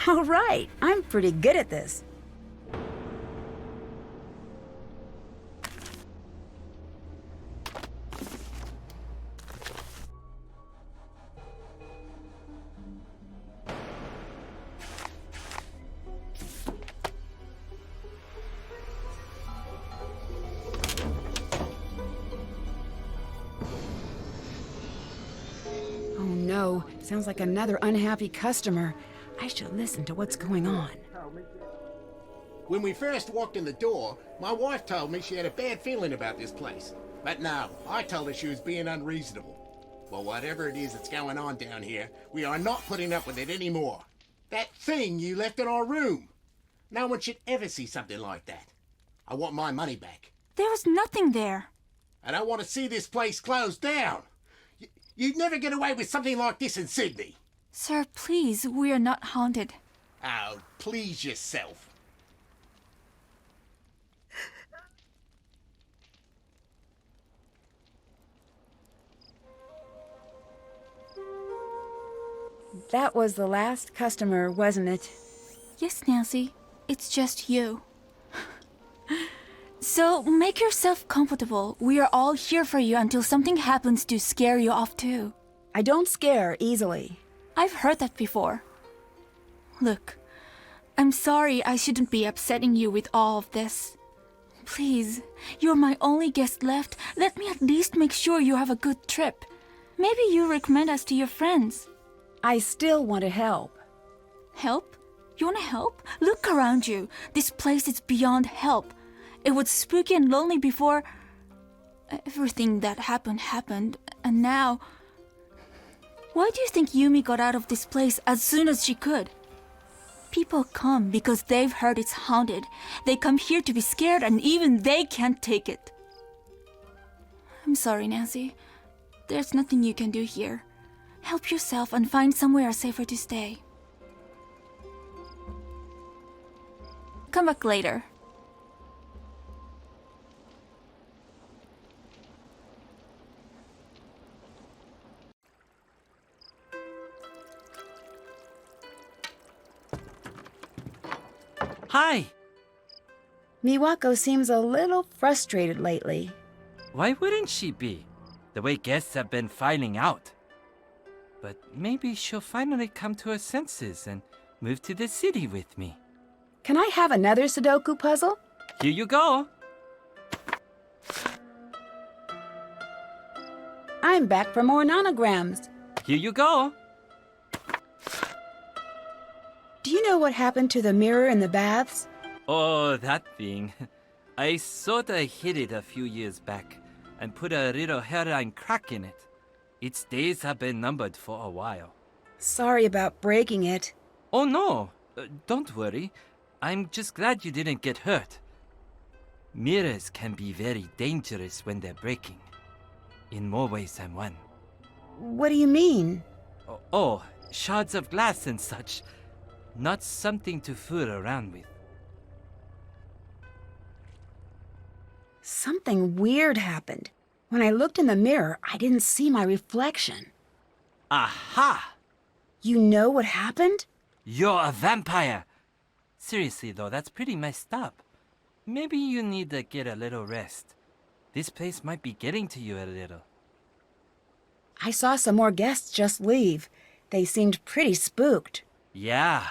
All right, I'm pretty good at this. Oh no, sounds like another unhappy customer. I should listen to what's going on. When we first walked in the door, my wife told me she had a bad feeling about this place. But no, I told her she was being unreasonable. Well, whatever it is that's going on down here, we are not putting up with it anymore. That thing you left in our room. No one should ever see something like that. I want my money back. There was nothing there. And I want to see this place closed down. You'd never get away with something like this in Sydney. Sir, please, we are not haunted. Oh, please yourself. That was the last customer, wasn't it? Yes, Nancy. It's just you. So, make yourself comfortable. We are all here for you until something happens to scare you off too. I don't scare easily. I've heard that before. Look, I'm sorry I shouldn't be upsetting you with all of this. Please, you're my only guest left. Let me at least make sure you have a good trip. Maybe you recommend us to your friends. I still want to help. Help? You want to help? Look around you. This place is beyond help. It was spooky and lonely before everything that happened, and now... Why do you think Yumi got out of this place as soon as she could? People come because they've heard it's haunted. They come here to be scared, and even they can't take it. I'm sorry, Nancy. There's nothing you can do here. Help yourself and find somewhere safer to stay. Come back later. Hi! Miwako seems a little frustrated lately. Why wouldn't she be? The way guests have been filing out. But maybe she'll finally come to her senses and move to the city with me. Can I have another Sudoku puzzle? Here you go! I'm back for more nanograms. Here you go! Do you know what happened to the mirror in the baths? Oh, that thing. I sorta hid it a few years back and put a little hairline crack in it. Its days have been numbered for a while. Sorry about breaking it. Oh no, don't worry. I'm just glad you didn't get hurt. Mirrors can be very dangerous when they're breaking. In more ways than one. What do you mean? Oh, shards of glass and such. Not something to fool around with. Something weird happened. When I looked in the mirror, I didn't see my reflection. Aha! You know what happened? You're a vampire! Seriously though, that's pretty messed up. Maybe you need to get a little rest. This place might be getting to you a little. I saw some more guests just leave. They seemed pretty spooked. Yeah,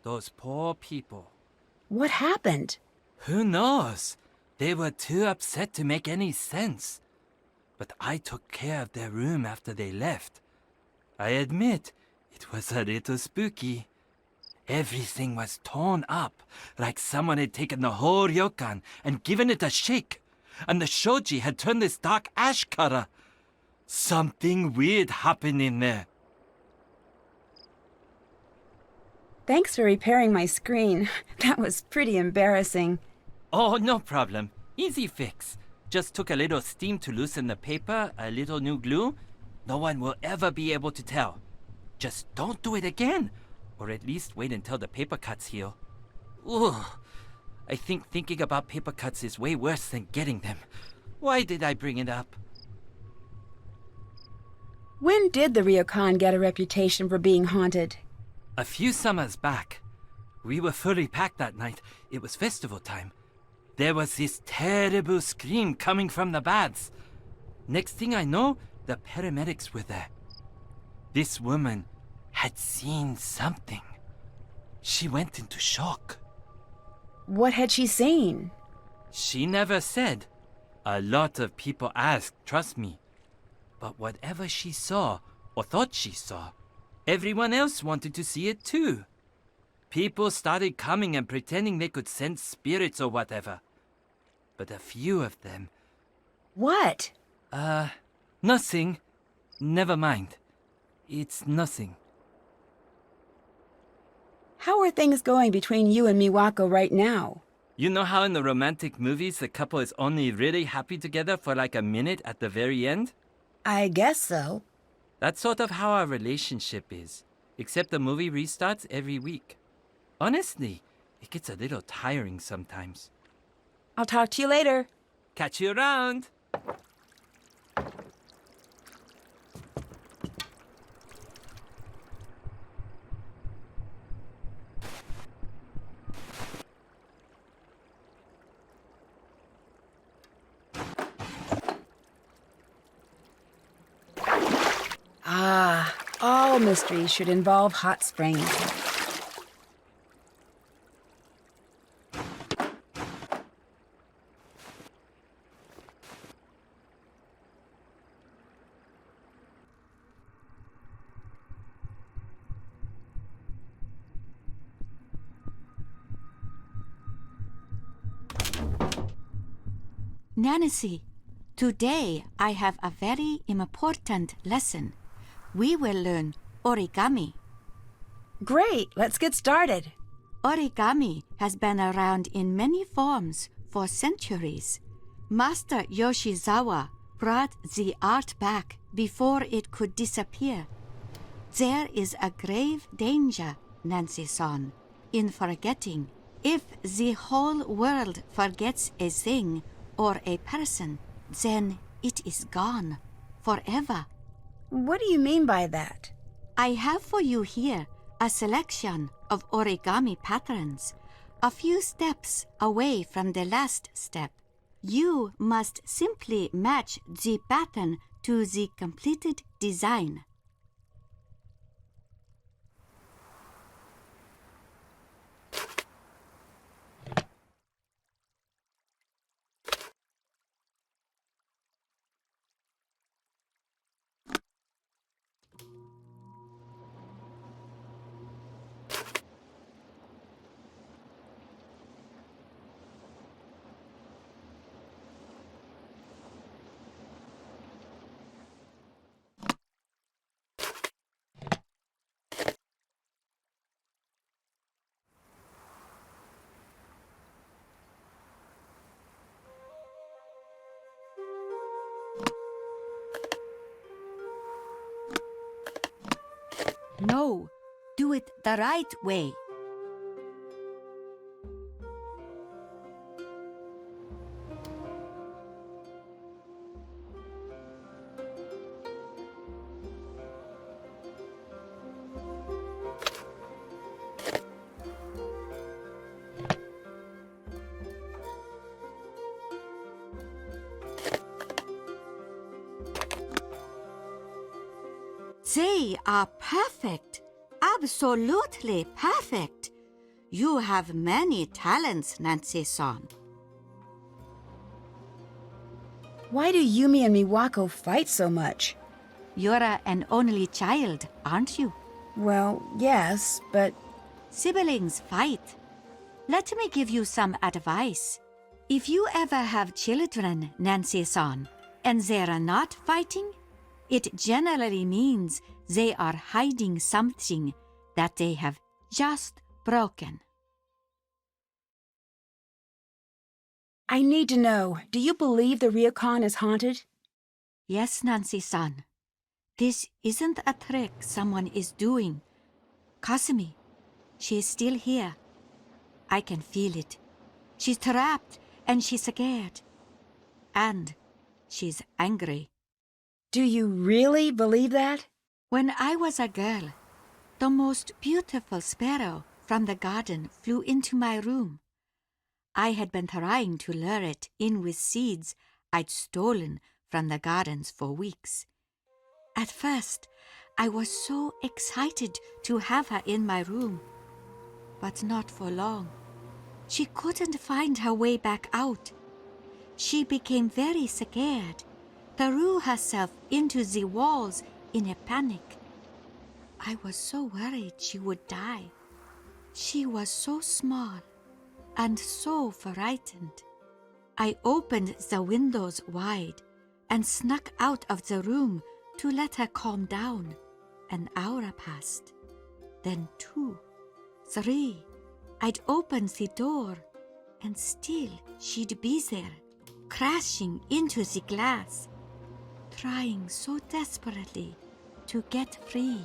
those poor people. What happened? Who knows? They were too upset to make any sense. But I took care of their room after they left. I admit, it was a little spooky. Everything was torn up, like someone had taken the whole ryokan and given it a shake. And the shoji had turned this dark ash color. Something weird happened in there. Thanks for repairing my screen. That was pretty embarrassing. Oh, no problem. Easy fix. Just took a little steam to loosen the paper, a little new glue. No one will ever be able to tell. Just don't do it again. Or at least wait until the paper cuts heal. Ooh, I think thinking about paper cuts is way worse than getting them. Why did I bring it up? When did the Ryokan get a reputation for being haunted? A few summers back. We were fully packed that night. It was festival time. There was this terrible scream coming from the baths. Next thing I know, the paramedics were there. This woman had seen something. She went into shock. What had she seen? She never said. A lot of people asked, trust me. But whatever she saw, or thought she saw, everyone else wanted to see it too. People started coming and pretending they could sense spirits or whatever. But a few of them... What? Nothing. Never mind. It's nothing. How are things going between you and Miwako right now? You know how in the romantic movies the couple is only really happy together for like a minute at the very end? I guess so. That's sort of how our relationship is. Except the movie restarts every week. Honestly, it gets a little tiring sometimes. I'll talk to you later. Catch you around! Ah, all mysteries should involve hot springs. Nancy, today I have a very important lesson. We will learn origami. Great, let's get started. Origami has been around in many forms for centuries. Master Yoshizawa brought the art back before it could disappear. There is a grave danger, Nancy-san, in forgetting. If the whole world forgets a thing or a person, then it is gone forever. What do you mean by that? I have for you here a selection of origami patterns, a few steps away from the last step. You must simply match the pattern to the completed design. No, do it the right way. They are perfect. Absolutely perfect. You have many talents, Nancy-san. Why do Yumi and Miwako fight so much? You're an only child, aren't you? Well, yes, but Siblings fight. Let me give you some advice. If you ever have children, Nancy-san, and they're not fighting, it generally means they are hiding something that they have just broken. I need to know, do you believe the Ryokan is haunted? Yes, Nancy-san. This isn't a trick someone is doing. Kasumi, she is still here. I can feel it. She's trapped and she's scared. And she's angry. Do you really believe that? When I was a girl, the most beautiful sparrow from the garden flew into my room. I had been trying to lure it in with seeds I'd stolen from the gardens for weeks. At first, I was so excited to have her in my room, but not for long. She couldn't find her way back out. She became very scared, threw herself into the walls in a panic. I was so worried she would die. She was so small and so frightened. I opened the windows wide and snuck out of the room to let her calm down. An hour passed, then 2, 3. I'd open the door, and still she'd be there, crashing into the glass, trying so desperately to get free.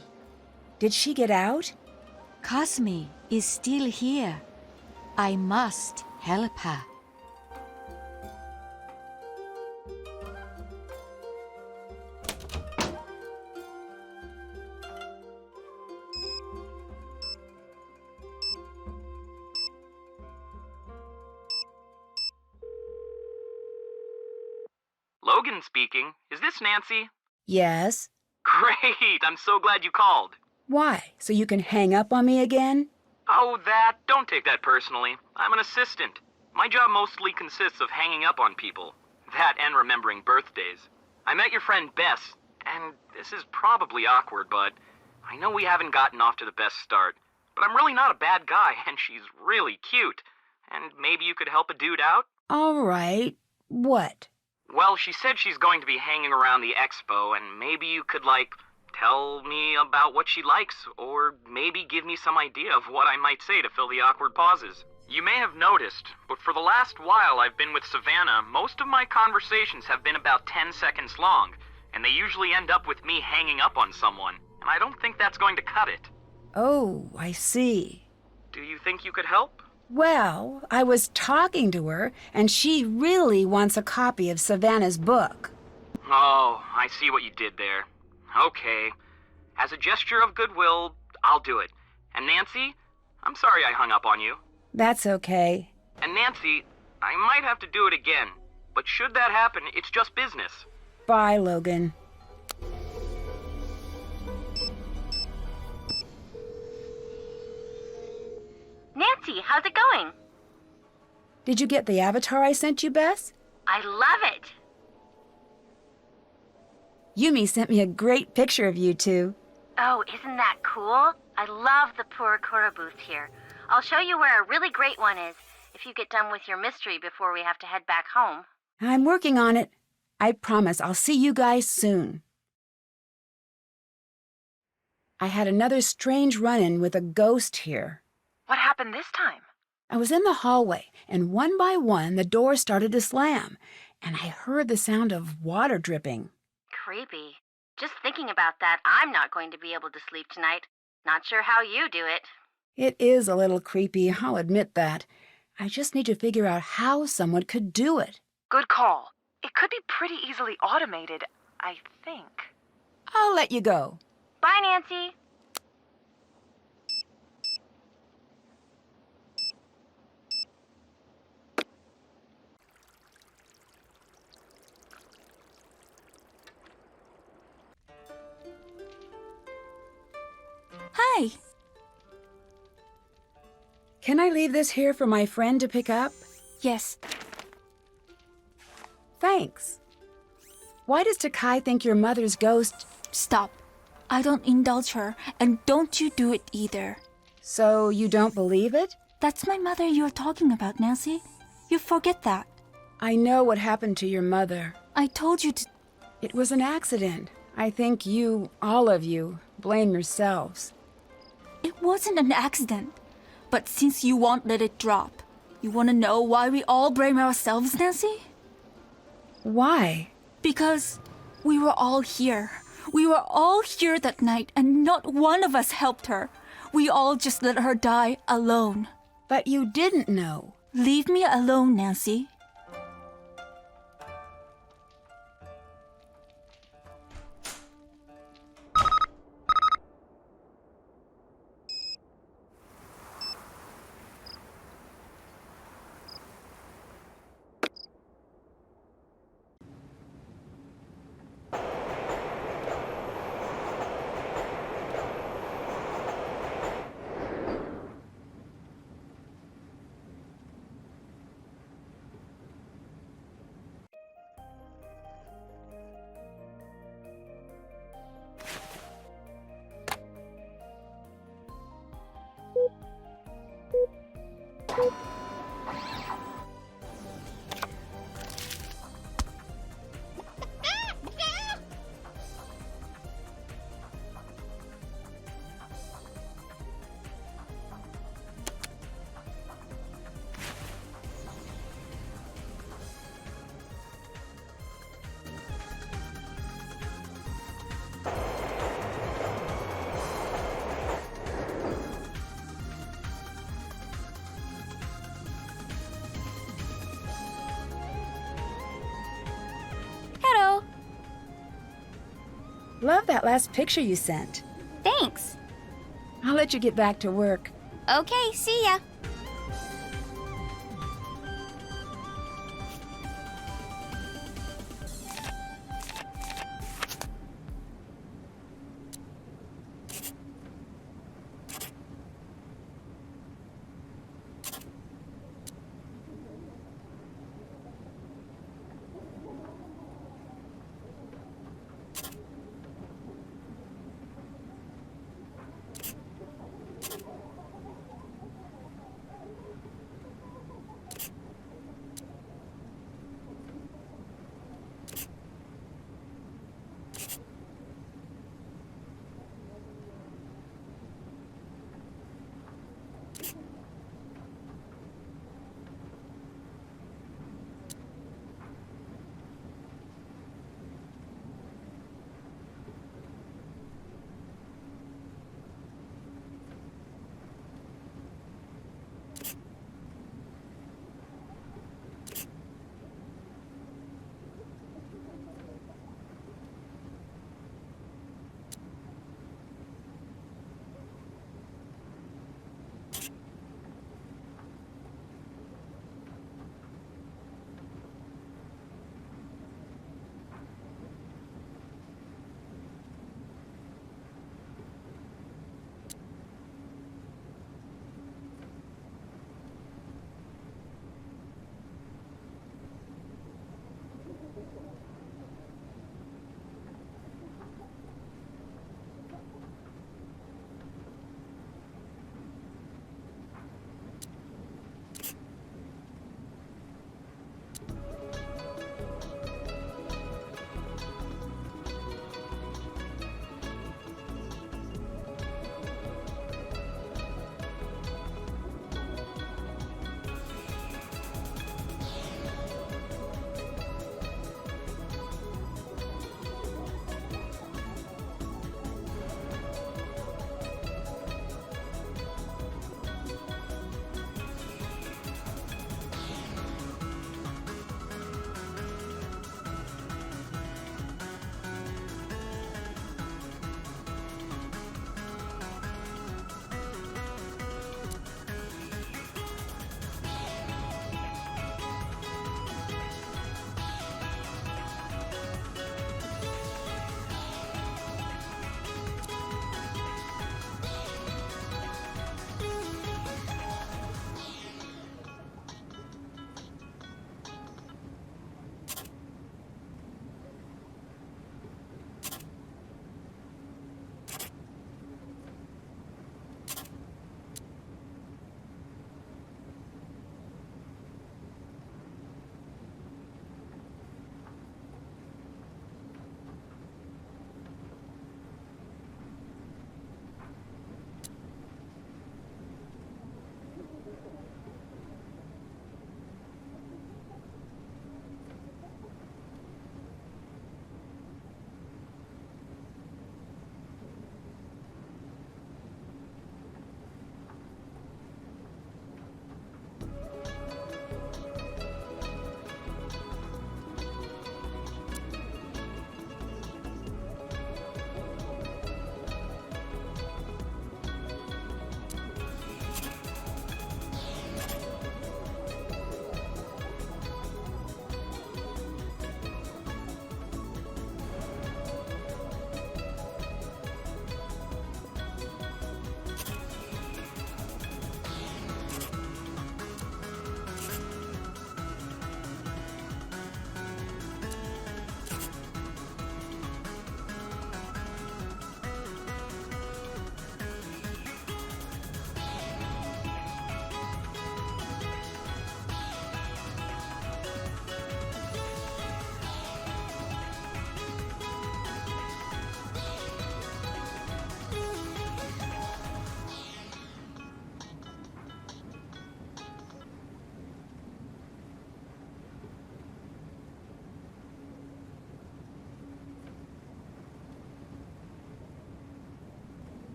Did she get out? Cosme is still here. I must help her. Logan speaking. Is this Nancy? Yes. Great! I'm so glad you called. Why? So you can hang up on me again? Oh, that? Don't take that personally. I'm an assistant. My job mostly consists of hanging up on people. That and remembering birthdays. I met your friend Bess, and this is probably awkward, but I know we haven't gotten off to the best start. But I'm really not a bad guy, and she's really cute. And maybe you could help a dude out? All right. What? Well, she said she's going to be hanging around the expo, and maybe you could, tell me about what she likes, or maybe give me some idea of what I might say to fill the awkward pauses. You may have noticed, but for the last while I've been with Savannah, most of my conversations have been about 10 seconds long, and they usually end up with me hanging up on someone, and I don't think that's going to cut it. Oh, I see. Do you think you could help? Well, I was talking to her, and she really wants a copy of Savannah's book. Oh, I see what you did there. Okay. As a gesture of goodwill, I'll do it. And Nancy, I'm sorry I hung up on you. That's okay. And Nancy, I might have to do it again, but should that happen, it's just business. Bye, Logan. Nancy, how's it going? Did you get the avatar I sent you, Bess? I love it. Yumi sent me a great picture of you two. Oh, isn't that cool? I love the Purikura booth here. I'll show you where a really great one is if you get done with your mystery before we have to head back home. I'm working on it. I promise I'll see you guys soon. I had another strange run-in with a ghost here. What happened this time? I was in the hallway, and one by one the doors started to slam, and I heard the sound of water dripping. Creepy. Just thinking about that, I'm not going to be able to sleep tonight. Not sure how you do it. It is a little creepy, I'll admit that. I just need to figure out how someone could do it. Good call. It could be pretty easily automated, I think. I'll let you go. Bye, Nancy. Hi. Can I leave this here for my friend to pick up? Yes. Thanks. Why does Takai think your mother's ghost... Stop. I don't indulge her, and don't you do it either. So you don't believe it? That's my mother you're talking about, Nancy. You forget that. I know what happened to your mother. I told you to... It was an accident. I think you, all of you, blame yourselves. It wasn't an accident. But since you won't let it drop, you want to know why we all blame ourselves, Nancy? Why? Because we were all here. We were all here that night, and not one of us helped her. We all just let her die alone. But you didn't know. Leave me alone, Nancy. Love that last picture you sent. Thanks. I'll let you get back to work. Okay, see ya.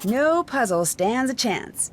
No puzzle stands a chance.